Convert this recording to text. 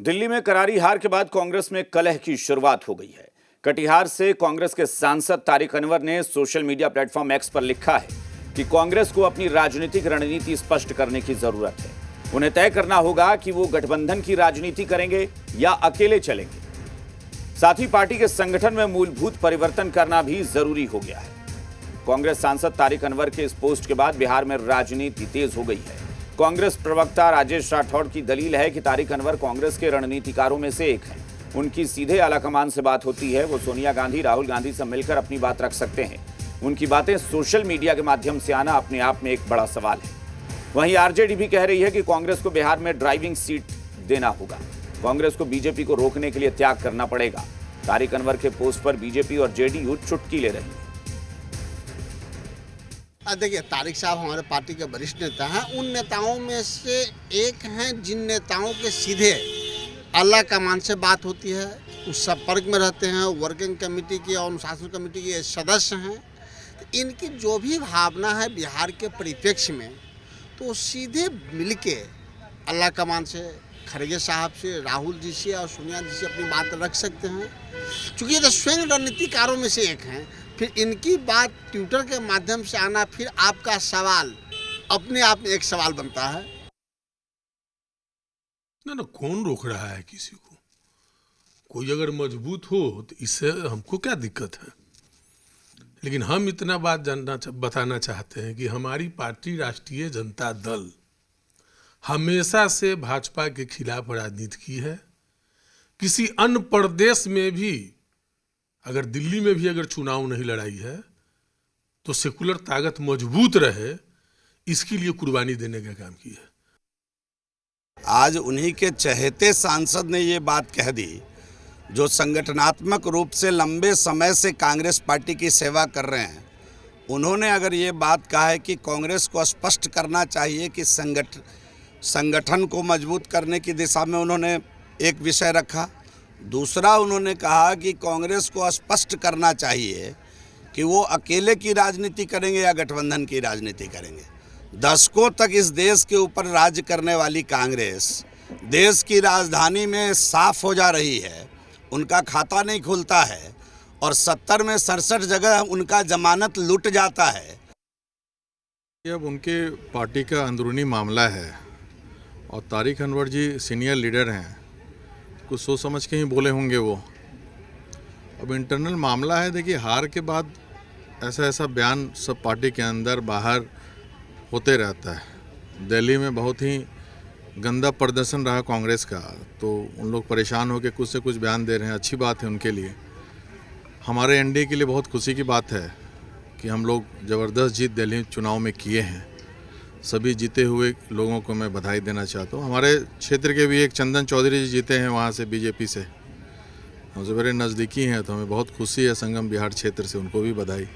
दिल्ली में करारी हार के बाद कांग्रेस में कलह की शुरुआत हो गई है। कटिहार से कांग्रेस के सांसद तारिक अनवर ने सोशल मीडिया प्लेटफॉर्म एक्स पर लिखा है कि कांग्रेस को अपनी राजनीतिक रणनीति स्पष्ट करने की जरूरत है। उन्हें तय करना होगा कि वो गठबंधन की राजनीति करेंगे या अकेले चलेंगे। साथ ही पार्टी के संगठन में मूलभूत परिवर्तन करना भी जरूरी हो गया है। कांग्रेस सांसद तारिक अनवर के इस पोस्ट के बाद बिहार में राजनीति तेज हो गई है। कांग्रेस प्रवक्ता राजेश राठौड़ की दलील है कि तारिक अनवर कांग्रेस के रणनीतिकारों में से एक हैं। उनकी सीधे आलाकमान से बात होती है। वो सोनिया गांधी, राहुल गांधी से मिलकर अपनी बात रख सकते हैं। उनकी बातें सोशल मीडिया के माध्यम से आना अपने आप में एक बड़ा सवाल है। वहीं आरजेडी भी कह रही है कि कांग्रेस को बिहार में ड्राइविंग सीट देना होगा। कांग्रेस को बीजेपी को रोकने के लिए त्याग करना पड़ेगा। तारिक अनवर के पोस्ट पर बीजेपी और जेडीयू चुटकी ले रही है। देखिए, तारिक साहब हमारे पार्टी के वरिष्ठ नेता हैं। उन नेताओं में से एक हैं जिन नेताओं के सीधे आला कमान से बात होती है, उस संपर्क में रहते हैं, वर्किंग कमेटी की और अनुशासन कमेटी के सदस्य हैं। तो इनकी जो भी भावना है बिहार के परिप्रेक्ष्य में, तो सीधे मिलके आला कमान से, खड़गे साहब से, राहुल जी से और सोनिया जी से अपनी बात रख सकते हैं। चूँकि ये तो स्वयं रणनीतिकारों में से एक हैं, फिर इनकी बात ट्विटर के माध्यम से आना, फिर आपका सवाल अपने आप में एक सवाल बनता है। ना कौन रोक रहा है किसी को? कोई अगर मजबूत हो तो इससे हमको क्या दिक्कत है। लेकिन हम इतना बात बताना चाहते हैं कि हमारी पार्टी राष्ट्रीय जनता दल हमेशा से भाजपा के खिलाफ राजनीति की है। किसी अन्य प्रदेश में भी, अगर दिल्ली में भी अगर चुनाव नहीं लड़ाई है तो सेकुलर ताकत मजबूत रहे, इसके लिए कुर्बानी देने का काम किया है। आज उन्हीं के चहेते सांसद ने ये बात कह दी जो संगठनात्मक रूप से लंबे समय से कांग्रेस पार्टी की सेवा कर रहे हैं। उन्होंने अगर ये बात कहा है कि कांग्रेस को स्पष्ट करना चाहिए कि संगठन को मजबूत करने की दिशा में उन्होंने एक विषय रखा। दूसरा, उन्होंने कहा कि कांग्रेस को स्पष्ट करना चाहिए कि वो अकेले की राजनीति करेंगे या गठबंधन की राजनीति करेंगे। दशकों तक इस देश के ऊपर राज्य करने वाली कांग्रेस देश की राजधानी में साफ हो जा रही है। उनका खाता नहीं खुलता है और 70 में 67 जगह उनका जमानत लूट जाता है। अब उनके पार्टी का अंदरूनी मामला है और तारिक अनवर जी सीनियर लीडर हैं, कुछ सोच समझ के ही बोले होंगे वो। अब इंटरनल मामला है। देखिए, हार के बाद ऐसा बयान सब पार्टी के अंदर बाहर होते रहता है। दिल्ली में बहुत ही गंदा प्रदर्शन रहा कांग्रेस का, तो उन लोग परेशान होकर कुछ से कुछ बयान दे रहे हैं। अच्छी बात है उनके लिए। हमारे एनडीए के लिए बहुत खुशी की बात है कि हम लोग ज़बरदस्त जीत दिल्ली चुनाव में किए हैं। सभी जीते हुए लोगों को मैं बधाई देना चाहता हूँ। हमारे क्षेत्र के भी एक चंदन चौधरी जी जीते हैं वहाँ से, बीजेपी से। हमसे बड़े नज़दीकी हैं, तो हमें बहुत खुशी है। संगम बिहार क्षेत्र से उनको भी बधाई।